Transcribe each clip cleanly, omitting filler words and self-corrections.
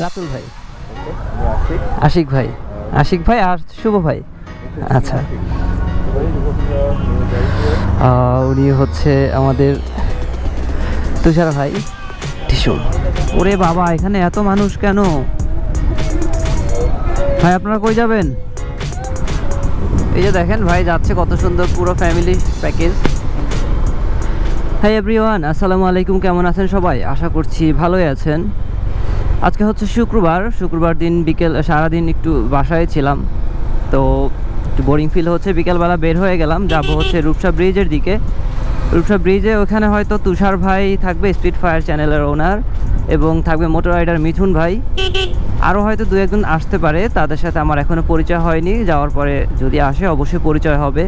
রাতুল ভাই, আশিক ভাই, আশিক ভাই আর শুভ ভাই। আচ্ছা, উনি হচ্ছে আমাদের তুষার ভাই টিসু। ওরে বাবা, এখানে এত মানুষ কেন ভাই? আপনারা কই যাবেন? এই যে দেখেন ভাই যাচ্ছে, কত সুন্দর পুরো ফ্যামিলি প্যাকেজ। হাই এভরিওয়ান, আসসালামু আলাইকুম। কেমন আছেন সবাই? আশা করছি ভালোই আছেন। আজকে হচ্ছে শুক্রবার দিন বিকেল, সারাদিন একটু বাসায় ছিলাম, তো একটু বোরিং ফিল হচ্ছে। বিকেলবেলা বের হয়ে গেলাম, যাব হচ্ছে রূপসা ব্রিজের দিকে। রূপসা ব্রিজে ওখানে হয়তো তুষার ভাই থাকবে, স্পিড ফায়ার চ্যানেলের ওনার, এবং থাকবে মোটর রাইডার মিথুন ভাই। আরও হয়তো দু একজন আসতে পারে, তাদের সাথে আমার এখনও পরিচয় হয়নি। যাওয়ার পরে যদি আসে অবশ্যই পরিচয় হবে।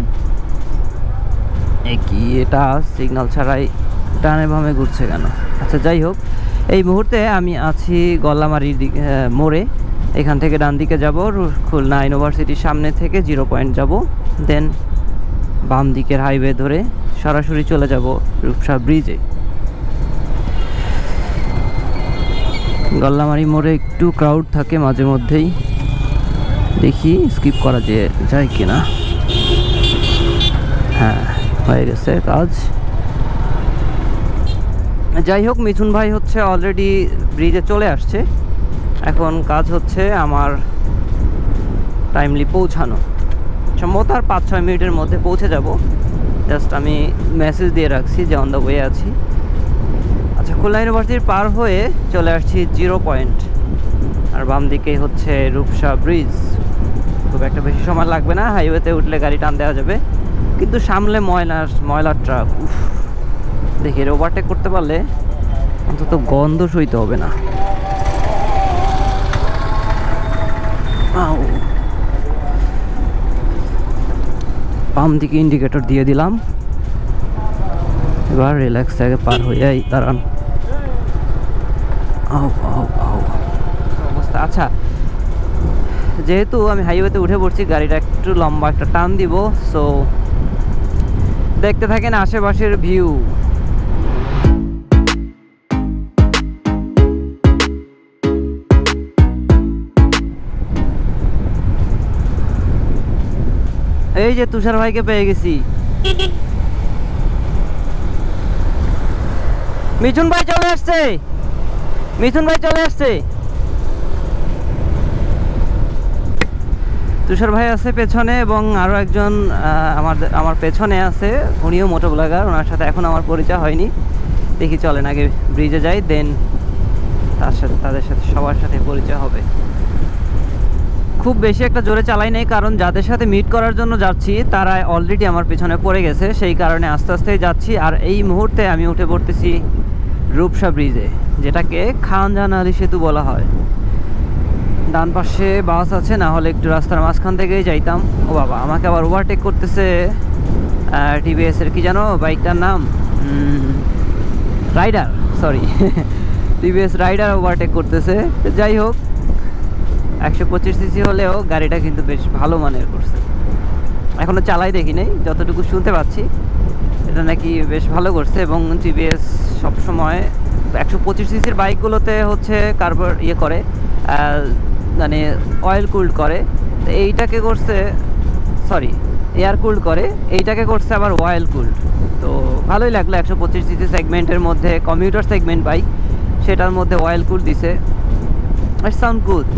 কি এটা সিগন্যাল ছাড়াই ডানে বামে ঘুরছে কেন? আচ্ছা, যাই হোক, এই মুহূর্তে আমি আছি গল্লামারির মোড়ে। এখান থেকে ডান দিকে যাব, খুলনা ইউনিভার্সিটির সামনে থেকে 0 পয়েন্ট যাব, দেন বাম দিকের হাইওয়ে ধরে সরাসরি চলে যাব রূপসা ব্রিজে। গল্লামারি মোড়ে একটু ক্রাউড থাকে মাঝে মধ্যেই, দেখি স্কিপ করা যায় কিনা। হ্যাঁ, হয়ে গেছে কাজ। যাই হোক, মিথুন ভাই হচ্ছে অলরেডি ব্রিজে চলে আসছে। এখন কাজ হচ্ছে আমার টাইমলি পৌঁছানো। সম্ভবত আর 5-6 মিনিটের মধ্যে পৌঁছে যাব। জাস্ট আমি মেসেজ দিয়ে রাখছি যে অন দ্য ওয়ে আছি। আচ্ছা, খুলনা ইউনিভার্সিটির পার হয়ে চলে আসছি 0 পয়েন্ট, আর বাম দিকেই হচ্ছে রূপসা ব্রিজ। খুব একটা বেশি সময় লাগবে না, হাইওয়েতে উঠলে গাড়ি টান দেওয়া যাবে, কিন্তু সামলে ময়লার ট্রাক। দেখি এর ওভারটেক করতে পারলে অন্তত গন্ধ সইতে হবে না। বাম দিকে ইন্ডিকেটর দিয়ে দিলাম, এবার রিল্যাক্স আগে পার হয়ে দাঁড়ান। অবস্থা। আচ্ছা, যেহেতু আমি হাইওয়েতে উঠে পড়ছি, গাড়িটা একটু লম্বা একটা টান দিব, সো দেখতে থাকেন আশেপাশের ভিউ। এই যে তুষার ভাইকে পেয়ে গেছি। মিথুন ভাই চলে আসছে, মিথুন ভাই চলে আসছে। তুষার ভাই আছে পেছনে, এবং আরও একজন আমার পেছনে আছে, উনিও মোটো ব্লগার। ওনার সাথে এখন আমার পরিচয় হয়নি। দেখি চলেন আগে ব্রিজে যাই, দেন তাদের সাথে সবার সাথে পরিচয় হবে। খুব বেশি একটা জোরে চালাই নাই, কারণ যাদের সাথে মিট করার জন্য যাচ্ছি তারা অলরেডি আমার পিছনে পড়ে গেছে, সেই কারণে আস্তে আস্তেই যাচ্ছি। আর এই মুহূর্তে আমি উঠে পড়তেছি রূপসা ব্রিজে, যেটাকে খানজাহান আলী সেতু বলা হয়। ডান পাশে বাস আছে, না হলে একটু রাস্তার মাঝখান থেকেই যাইতাম। ও বাবা, আমাকে আবার ওভারটেক করতেছে টিভিএসের কি জানো বাইকটার নাম, rider, sorry TVS rider overtake করতেছে। যাই হোক, 125 সিসি হলেও গাড়িটা কিন্তু বেশ ভালো মানের করছে। এখনও চালাই দেখি নাই, যতটুকু শুনতে পাচ্ছি এটা নাকি বেশ ভালো করছে। এবং টিভিএস সবসময় 125 সিসির বাইকগুলোতে হচ্ছে কার্বন করে, মানে অয়েল কুল্ড করে। তো এইটাকে করছে, সরি এয়ার কুল্ড করে, এইটাকে করছে আবার অয়েল কুল্ড। তো ভালোই লাগলো। 125 সিসি সেগমেন্টের মধ্যে, কমিউটার সেগমেন্ট বাইক, সেটার মধ্যে অয়েল কুল্ড দিছে। ইট সাউন্ড গুড।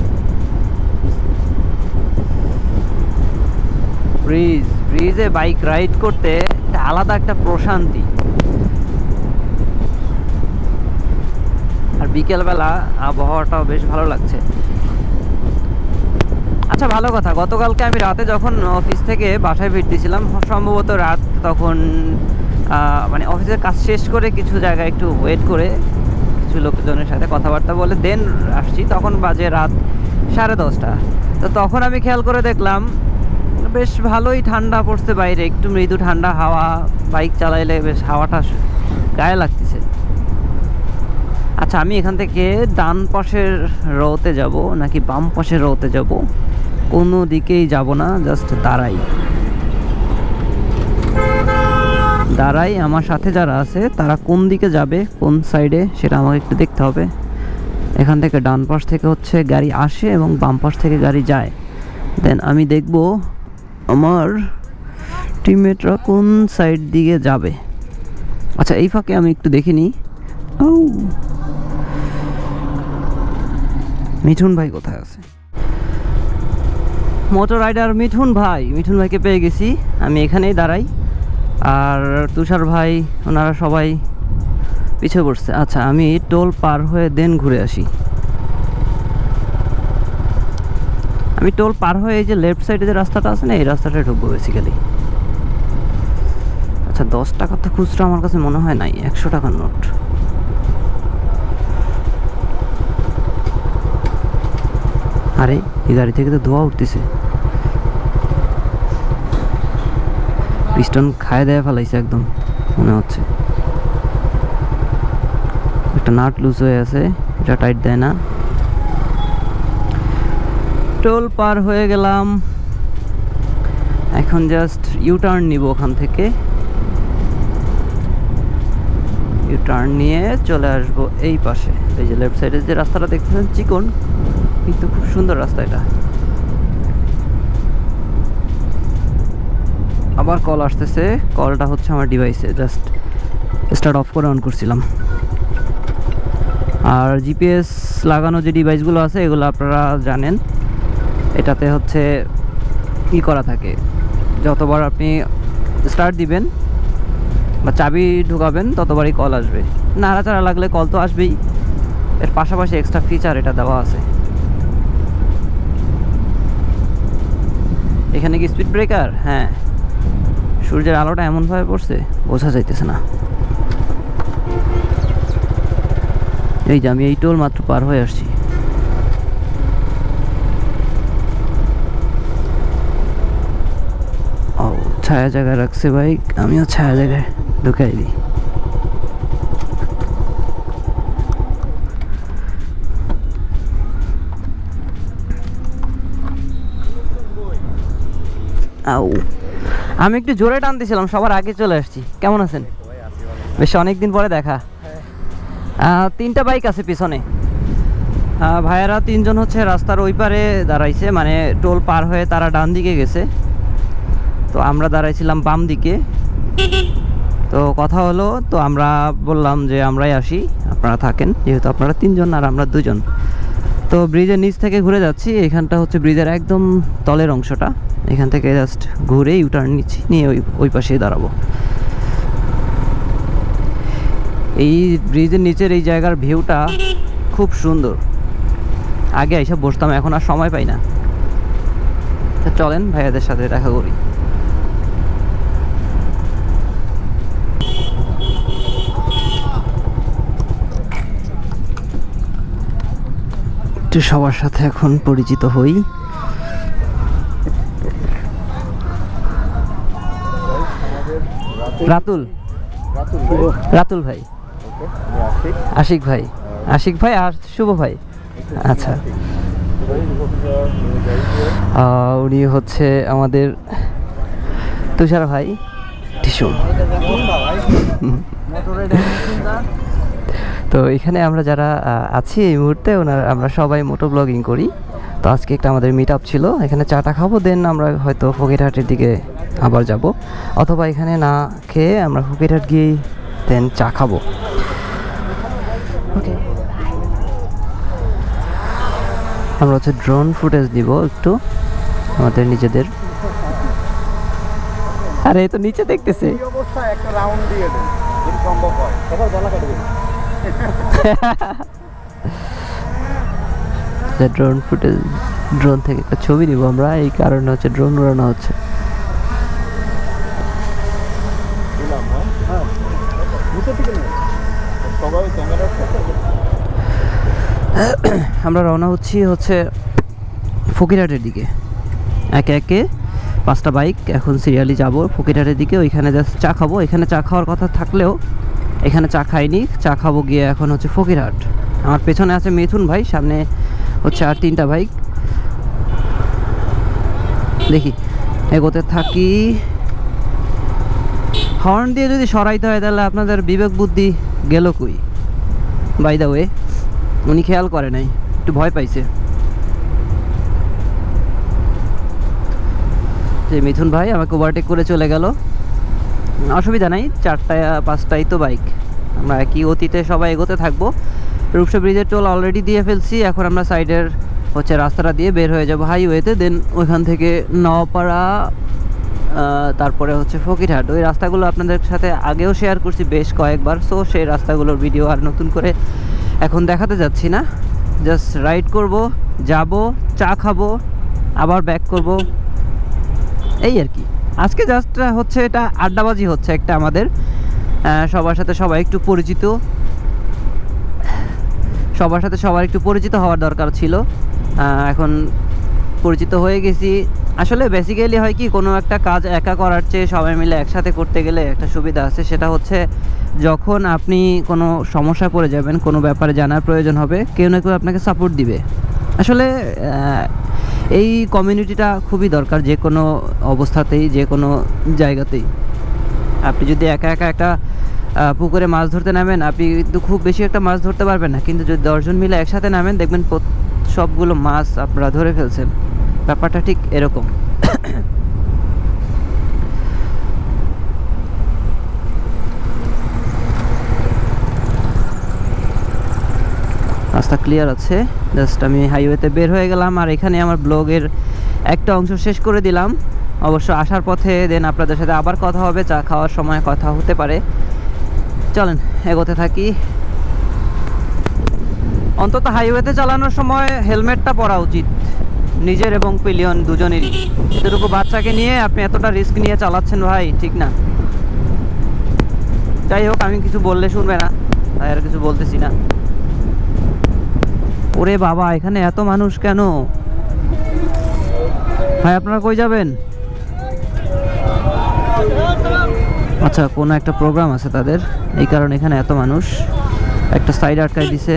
ব্রিজে বাইক রাইড করতে আলাদা একটা প্রশান্তি। আর বিকেলবেলা আবহাওয়াটাও বেশ ভালো লাগছে। আচ্ছা, ভালো কথা, গতকালকে আমি রাতে যখন অফিস থেকে বাসায় ফিরতেছিলাম, সম্ভবত রাত তখন, মানে অফিসের কাজ শেষ করে কিছু জায়গায় একটু ওয়েট করে কিছু লোকজনের সাথে কথাবার্তা বলে দেন আসছি, তখন বাজে রাত 10:30। তো তখন আমি খেয়াল করে দেখলাম বেশ ভালোই ঠান্ডা পড়ছে বাইরে, একটু মৃদু ঠান্ডা হাওয়া, বাইক চালাইলে বেশ হাওয়াটা গায়ে লাগতেছে। আচ্ছা, আমি এখান থেকে ডান পাশের রোতে যাব নাকি বাম পাশের রোতে যাব? কোনো দিকেই যাব না, জাস্ট দাঁড়াই। আমার সাথে যারা আছে তারা কোন দিকে যাবে, কোন সাইডে, সেটা আমাকে একটু দেখতে হবে। এখান থেকে ডান পাশ থেকে হচ্ছে গাড়ি আসে এবং বাম পাশ থেকে গাড়ি যায়। দেন আমি দেখব আমার টিমমেটরা কোন সাইড দিকে যাবে। আচ্ছা, এই ফাঁকে আমি একটু দেখে নিই। ও, মিঠুন ভাই কোথায় আছে? মোটর রাইডার মিঠুন ভাইকে পেয়ে গেছি। আমি এখানেই দাঁড়াই, আর তুষার ভাই ওনারা সবাই পিছিয়ে পড়ছে। আচ্ছা, আমি টোল পার হয়ে দেন ঘুরে আসি। আমি টোল পার হয়ে এই যে লেফট সাইডে যে রাস্তাটা আছে না, এই রাস্তাটায় ঢুকবো বেসিক্যালি। আচ্ছা, 10 টাকা তো খুচরা আমার কাছে মনে হয় নাই, 100 টাকার নোট। আরে, এই গাড়ি থেকে তো ধোঁয়া উঠতেছে। পিস্টন খায় দেয়া ফেলাইছে একদম মনে হচ্ছে। একটা নাট লুজ হয়ে আছে, এটা টাইট দেয় না। টোল পার হয়ে গেলাম, এখন জাস্ট ইউ টার্ন নিব। ওখান থেকে ইউ টার্ন নিয়ে চলে আসব এই পাশে। এই যে লেফট সাইডে যে রাস্তাটা দেখতেছেন, চিকন কিন্তু খুব সুন্দর রাস্তা এটা। আবার কল আসতেছে, কলটা হচ্ছে আমার ডিভাইসে, জাস্ট স্টার্ট অফ করে অন করছিলাম। আর জিপিএস লাগানো যে ডিভাইসগুলো আছে এগুলো আপনারা জানেন, এটাতে হচ্ছে ই করা থাকে, যতবার আপনি স্টার্ট দিবেন বা চাবি ঢুকাবেন ততবারই কল আসবে। নাড়াচাড়া লাগলে কল তো আসবেই, এর পাশাপাশি এক্সট্রা ফিচার এটা দেওয়া আছে। এখানে কি স্পিড ব্রেকার? হ্যাঁ, সূর্যের আলোটা এমনভাবে পড়ছে বোঝা যাইতেছে না। এই যে আমি এই টোল মাত্র পার হয়ে আসছি। ও, ছায়া জায়গায় রাখছে বাইক, আমিও ছায়া জায়গায় ঢুকাই দিই। আউ, আমি একটু জোরে টান দিয়েছিলাম, সবার আগে চলে আসছি। কেমন আছেন? বেশ অনেকদিন পরে দেখা। 3টা বাইক আছে পিছনে। ভাইয়েরা 3জন হচ্ছে রাস্তার ওই পারে দাঁড়াইছে, মানে টোল পার হয়ে তারা ডান দিকে গেছে, তো আমরা দাঁড়াইছিলাম বাম দিকে। তো কথা হলো, তো আমরা বললাম যে আমরাই আসি, আপনারা থাকেন, যেহেতু আপনারা 3জন আর আমরা 2জন। তো ব্রিজের নিচ থেকে ঘুরে যাচ্ছি। এখানটা হচ্ছে ব্রিজের একদম তলের অংশটা, এখান থেকে জাস্ট ঘুরে ইউটার্ন নিচ্ছি, নিয়ে ওই পাশেই দাঁড়াবো। এই ব্রিজের নিচের এই জায়গার ভিউটা খুব সুন্দর। আগে এইসব বসতাম, এখন আর সময় পাই না। তো চলেন ভাইয়াদের সাথে দেখা করি। একটু সবার সাথে এখন পরিচিত হই। রাতুল ভাই, আশিক ভাই আর শুভ ভাই। আচ্ছা, উনি হচ্ছে আমাদের তুষার ভাই, টিসু। তো এখানে আমরা যারা আছি এই মুহূর্তে আমরা সবাই মোটো ব্লগিং করি। তো আজকে একটা আমাদের মিট আপ ছিল, এখানে চাটা খাবো, দেন আমরা হয়তো ফকিরহাটের দিকে আবার যাব, অথবা এখানে না খেয়ে আমরা ফকিরহাট গিয়ে দেন চা খাবো। ওকে, আমরা হচ্ছে ড্রোন ফুটেজ দিব একটু আমাদের নিজেদের। আরে এই তো নিচে দেখতেছে। ড্রোন ফুটেজ, ড্রোন থেকে একটা ছবি নিব আমরা, এই কারণে হচ্ছে ড্রোন উড়ানো হচ্ছে। আমরা রওনা হচ্ছে ফকিরহাটের দিকে। একে একে 5টা বাইক এখন সিরিয়ালি যাব ফকিরহাটের দিকে। ওইখানে জাস্ট চা খাবো। এখানে চা খাওয়ার কথা থাকলেও এখানে চা খাইনি, চা খাবো গিয়ে এখন হচ্ছে ফকিরহাট। আমার পেছনে আছে মিথুন ভাই, সামনে হচ্ছে আর 3টা বাইক। দেখি এগোতে থাকি। হর্ন দিয়ে যদি সরাইতে হয় তাহলে আপনাদের বিবেক বুদ্ধি গেল কই? বাই দ্য ওয়ে, উনি খেয়াল করে নাই, একটু ভয় পাইছে। যে মিথুন ভাই আমাকে ওভারটেক করে চলে গেল। অসুবিধা নাই, 4টা-5টাই তো বাইক, আমরা একই গতিতে সবাই এগোতে থাকবো। রূপসা ব্রিজের টোল অলরেডি দিয়ে ফেলছি, এখন আমরা সাইডের হচ্ছে রাস্তাটা দিয়ে বের হয়ে যাব হাইওয়েতে। দেন ওইখান থেকে নওপাড়া, তারপরে হচ্ছে ফকিরহাট। ওই রাস্তাগুলো আপনাদের সাথে আগেও শেয়ার করছি বেশ কয়েকবার, সো সেই রাস্তাগুলোর ভিডিও আর নতুন করে এখন দেখাতে যাচ্ছি না। জাস্ট রাইড করব, যাব, চা খাবো, আবার ব্যাক করব, এই আর কি। আজকে জাস্ট হচ্ছে এটা আড্ডাবাজি হচ্ছে একটা আমাদের, সবার সাথে সবাই একটু পরিচিত, সবার সাথে সবার একটু পরিচিত হওয়ার দরকার ছিল। এখন পরিচিত হয়ে গেছি। আসলে বেসিক্যালি হয় কি, কোনো একটা কাজ একা করার চেয়ে সবাই মিলে একসাথে করতে গেলে একটা সুবিধা আছে, সেটা হচ্ছে যখন আপনি কোনো সমস্যা পড়ে যাবেন, কোনো ব্যাপারে জানার প্রয়োজন হবে, কেউ না কেউ আপনাকে সাপোর্ট দিবে। আসলে এই কমিউনিটিটা খুবই দরকার যে কোনো অবস্থাতেই, যে কোনো জায়গাতেই। আপনি যদি একা একা একটা পুকুরে মাছ ধরতে নামেন, আপনি কিন্তু খুব বেশি একটা মাছ ধরতে পারবেন না, কিন্তু যদি 10জন মিলে একসাথে নামেন, দেখবেন সবগুলো মাছ আপনারা ধরে ফেলছেন। ব্যাপারটা ঠিক এরকম। রাস্তা ক্লিয়ার আছে, জাস্ট আমি হাইওয়েতে বের হয়ে গেলাম, আর এখানে আমার ব্লগের একটা অংশ শেষ করে দিলাম। অবশ্য আসার পথে দেন আপনাদের সাথে আবার কথা হবে, চা খাওয়ার সময় কথা হতে পারে। চলেন এগোতে থাকি। অন্তত হাইওয়েতে চালানোর সময় হেলমেটটা পরা উচিত নিজের এবং পিলিয়ন দুজনেরই। এতটুকু বাচ্চাকে নিয়ে আপনি এতটা রিস্ক নিয়ে চালাচ্ছেন ভাই, ঠিক না। যাই হোক, আমি কিছু বললে শুনবে না, তাই আর কিছু বলতেছি না। ওরে বাবা, এখানে এত মানুষ কেন ভাই? আপনারা কই যাবেন? আচ্ছা, কোনো একটা প্রোগ্রাম আছে তাদের, এই কারণে এখানে এত মানুষ। একটা সাইড আটকাই দিছে।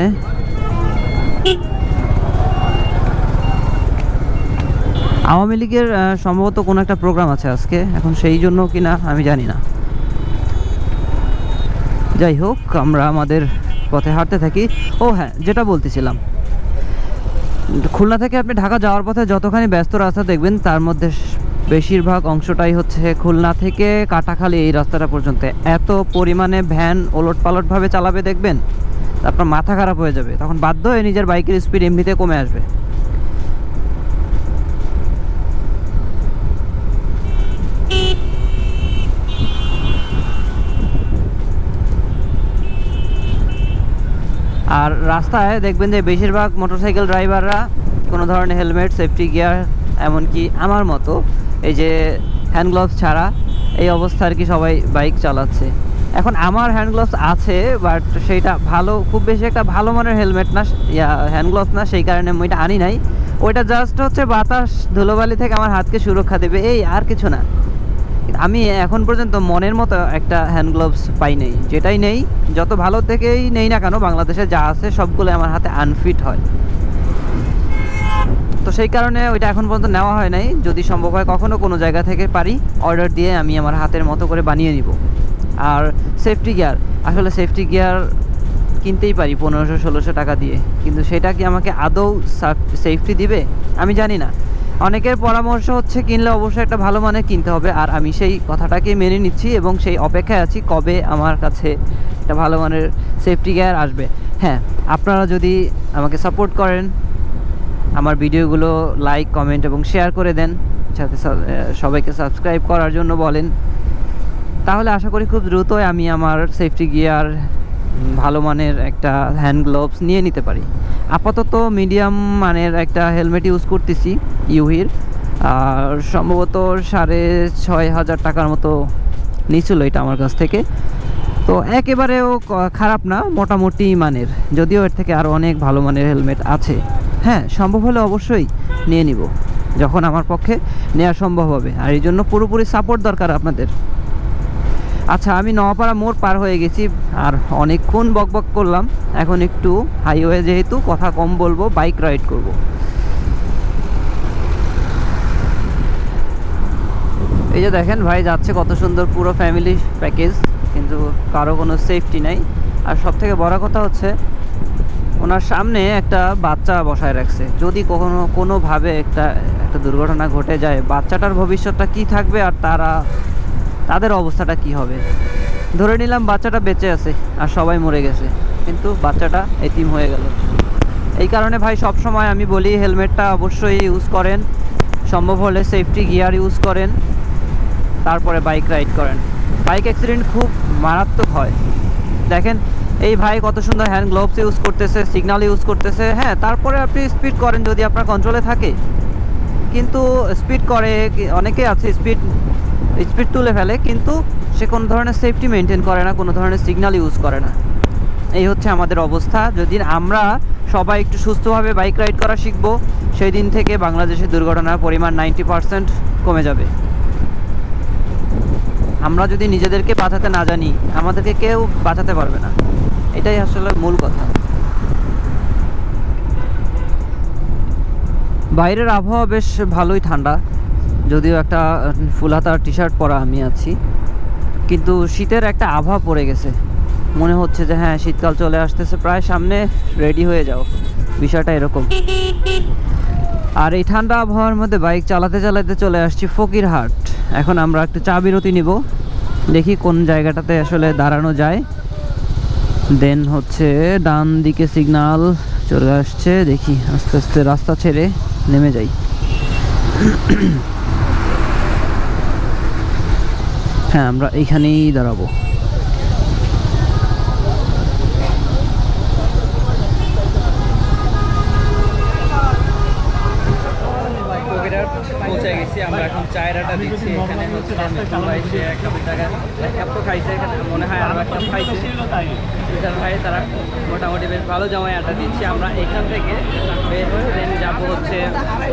আওয়ামী লীগের সম্ভবত কোনো একটা প্রোগ্রাম আছে আজকে, এখন সেই জন্য কিনা আমি জানি না। যাই হোক, আমরা আমাদের পথে হাঁটতে থাকি। ও হ্যাঁ, যেটা বলতেছিলাম, খুলনা থেকে আপনি ঢাকা যাওয়ার পথে যতখানি ব্যস্ত রাস্তা দেখবেন, তার মধ্যে বেশিরভাগ অংশটাই হচ্ছে খুলনা থেকে কাটাখালী এই রাস্তাটা পর্যন্ত এত পরিমাণে ভ্যান ওলট পালটভাবে চালাবে, দেখবেন আপনার মাথা খারাপ হয়ে যাবে। তখন বাধ্য হয়ে নিজের বাইকের স্পিড এমনিতে কমে আসবে। আর রাস্তায় দেখবেন যে বেশিরভাগ মোটরসাইকেল ড্রাইভাররা কোনো ধরনের হেলমেট, সেফটি গিয়ার, এমনকি আমার মতো এই যে হ্যান্ড গ্লাভস ছাড়া এই অবস্থা আর কি সবাই বাইক চালাচ্ছে। এখন আমার হ্যান্ড গ্লাভস আছে, বাট সেইটা ভালো, খুব বেশি একটা ভালো মানের হেলমেট না, হ্যান্ড গ্লাভস না, সেই কারণে আমি ওইটা আনি নাই। ওইটা জাস্ট হচ্ছে বাতাস ধুলোবালি থেকে আমার হাতকে সুরক্ষা দেবে, এই আর কিছু না। আমি এখন পর্যন্ত মনের মতো একটা হ্যান্ড গ্লাভস পাই নাই, যেটাই নেই, যত ভালো থেকেই নেই না কেন, বাংলাদেশে যা আছে সবগুলো আমার হাতে আনফিট হয়। তো সেই কারণে ওইটা এখন পর্যন্ত নেওয়া হয় নাই। যদি সম্ভব হয় কখনো কোনো জায়গা থেকে পারি, অর্ডার দিয়ে আমি আমার হাতের মতো করে বানিয়ে নিব। আর সেফটি গিয়ার, আসলে সেফটি গিয়ার কিনতেই পারি 1500-1600 টাকা দিয়ে, কিন্তু সেটা কি আমাকে আদৌ সেফটি দিবে আমি জানি না। অনেকের পরামর্শ হচ্ছে কিনলে অবশ্যই একটা ভালো মানের কিনতে হবে, আর আমি সেই কথাটাকে মেনে নিচ্ছি এবং সেই অপেক্ষায় আছি কবে আমার কাছে একটা ভালো মানের সেফটি গিয়ার আসবে। হ্যাঁ, আপনারা যদি আমাকে সাপোর্ট করেন, আমার ভিডিওগুলো লাইক, কমেন্ট এবং শেয়ার করে দেন, সাথে সবাইকে সাবস্ক্রাইব করার জন্য বলেন, তাহলে আশা করি খুব দ্রুতই আমি আমার সেফটি গিয়ার, ভালো মানের একটা হ্যান্ড গ্লোভস নিয়ে নিতে পারি। আপাতত মিডিয়াম মানের একটা হেলমেট ইউজ করতেছি ইউহির, আর সম্ভবত 6500 টাকার মতো নিয়েছিল এটা আমার কাছ থেকে। তো একেবারেও খারাপ না, মোটামুটি মানের, যদিও এর থেকে আরও অনেক ভালো মানের হেলমেট আছে। হ্যাঁ, সম্ভব হলে অবশ্যই নিয়ে নিব যখন আমার পক্ষে নেওয়া সম্ভব হবে, আর এই জন্য পুরোপুরি সাপোর্ট দরকার আপনাদের। আচ্ছা, আমি নওয়াপাড়া মোড় পার হয়ে গেছি, আর অনেকক্ষণ বকবক করলাম। এখন একটু হাইওয়ে যেহেতু কথা কম বলবো, বাইক রাইড করব। এই যে দেখেন ভাই যাচ্ছে, কত সুন্দর, পুরো ফ্যামিলি প্যাকেজ, কিন্তু কারো কোনো সেফটি নাই। আর সব থেকে বড় কথা হচ্ছে ওনার সামনে একটা বাচ্চা বসায় রাখছে। যদি কোনোভাবে একটা দুর্ঘটনা ঘটে যায়, বাচ্চাটার ভবিষ্যৎটা কি থাকবে আর তাদের অবস্থাটা কি হবে। ধরে নিলাম বাচ্চাটা বেঁচে আছে আর সবাই মরে গেছে, কিন্তু বাচ্চাটা এতিম হয়ে গেল। এই কারণে ভাই সব সময় আমি বলি হেলমেটটা অবশ্যই ইউজ করেন, সম্ভব হলে সেফটি গিয়ার ইউজ করেন, তারপরে বাইক রাইড করেন। বাইক অ্যাক্সিডেন্ট খুব মারাত্মক হয়। দেখেন এই ভাই কত সুন্দর হ্যান্ড গ্লোভস ইউজ করতেছে, সিগন্যাল ইউজ করতেছে। হ্যাঁ, তারপরে আপনি স্পিড করেন যদি আপনার কন্ট্রোলে থাকে, কিন্তু স্পিড করে অনেকে আছে স্পিড তুলে ফেলে, কিন্তু সে কোনো ধরনের সেফটি মেনটেন করে না, কোনো ধরনের সিগন্যাল ইউজ করে না। এই হচ্ছে আমাদের অবস্থা। যদি আমরা সবাই একটু সুস্থভাবে বাইক রাইড করা শিখবো, সেই দিন থেকে বাংলাদেশে দুর্ঘটনার পরিমাণ 90% কমে যাবে। আমরা যদি নিজেদেরকে বাঁচাতে না জানি, আমাদেরকে কেউ বাঁচাতে পারবে না। এটাই আসলে মূল কথা। বাইরের আবহাওয়া বেশ ভালোই ঠান্ডা, যদিও একটা ফুল হাতার টি শার্ট পরা আমি আছি, কিন্তু শীতের একটা আবহাওয়া পড়ে গেছে। মনে হচ্ছে যে হ্যাঁ, শীতকাল চলে আসতেছে প্রায় সামনে, রেডি হয়ে যাও, বিষয়টা এরকম। আর এই ঠান্ডা আবহাওয়ার মধ্যে বাইক চালাতে চালাতে চলে আসছি ফকিরহাট। এখন আমরা একটু চা বিরতি নিব, দেখি কোন জায়গাটাতে আসলে দাঁড়ানো যায়। দেন হচ্ছে ডান দিকে সিগন্যাল চলে আসছে, দেখি আস্তে আস্তে রাস্তা ছেড়ে নেমে যাই। হ্যাঁ, আমরা এইখানেই দাঁড়াবো। পৌঁছে গেছি আমরা, এখন চায়ের আটা দিচ্ছি। এখানে হচ্ছে এক কাপ তো খাইছে, এখানে মনে হয় আরও এক কাপ খাইছে। ভাই তারা মোটামুটি বেশ ভালো জমায় আটা দিচ্ছি। আমরা এখান থেকে বের হয়ে দেন যাবো হচ্ছে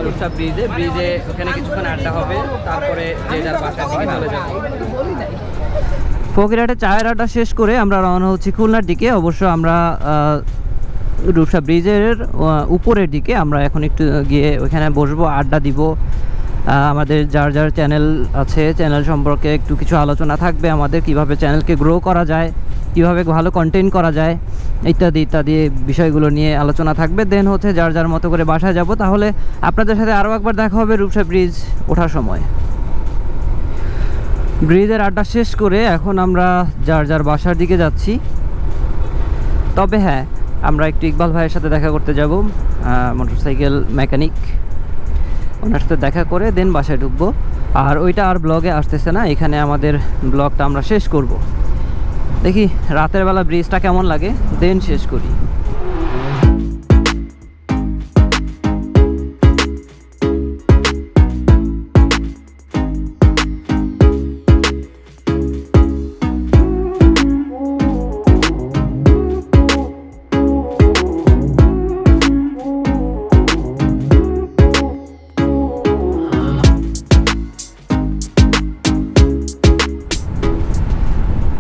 রূপসা ব্রিজে ওখানে কিছুক্ষণ আড্ডা হবে, তারপরে যে যার বাসার দিকে চলে যাবো। ফকিরহাটে চায়ের আড্ডা শেষ করে আমরা রওনা হচ্ছি খুলনার দিকে। অবশ্য আমরা রূপসা ব্রিজের উপরের দিকে আমরা এখন একটু গিয়ে ওইখানে বসবো, আড্ডা দিব। আমাদের যার যার চ্যানেল আছে, চ্যানেল সম্পর্কে একটু কিছু আলোচনা থাকবে আমাদের, কিভাবে চ্যানেলকে গ্রো করা যায়, কিভাবে ভালো কন্টেন্ট করা যায়, ইত্যাদি ইত্যাদি বিষয়গুলো নিয়ে আলোচনা থাকবে। দেন হচ্ছে যার যার মতো করে বাসায় যাব। তাহলে আপনাদের সাথে আরও একবার দেখা হবে রূপসা ব্রিজ ওঠার সময়। ব্রিজের আড্ডা শেষ করে এখন আমরা যার যার বাসার দিকে যাচ্ছি। তবে হ্যাঁ, আমরা একটু ইকবাল ভাইয়ের সাথে দেখা করতে যাব, মোটরসাইকেল মেকানিক। ওনার সাথে দেখা করে দেন বাসায় ঢুকবো। আর ওইটা আর ব্লগে আসতেছে না, এখানে আমাদের ব্লগটা আমরা শেষ করব। দেখি রাতের বেলা ব্রিজটা কেমন লাগে, দেন শেষ করি।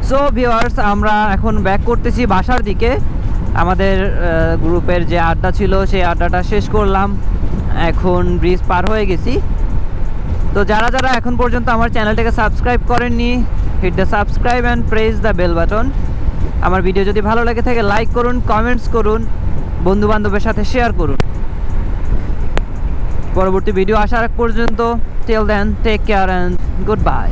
সো ভিউয়ার্স, আমরা এখন ব্যাক করতেছি বাসার দিকে। আমাদের গ্রুপের যে আড্ডা ছিল সেই আড্ডাটা শেষ করলাম, এখন ব্রিজ পার হয়ে গেছি। তো যারা যারা এখন পর্যন্ত আমার চ্যানেলটাকে সাবস্ক্রাইব করেননি, hit the subscribe and press the bell button. আমার ভিডিও যদি ভালো লাগে থাকে লাইক করুন, কমেন্টস করুন, বন্ধু বান্ধবের সাথে শেয়ার করুন। পরবর্তী ভিডিও আসার আগ পর্যন্ত till then take care and good by.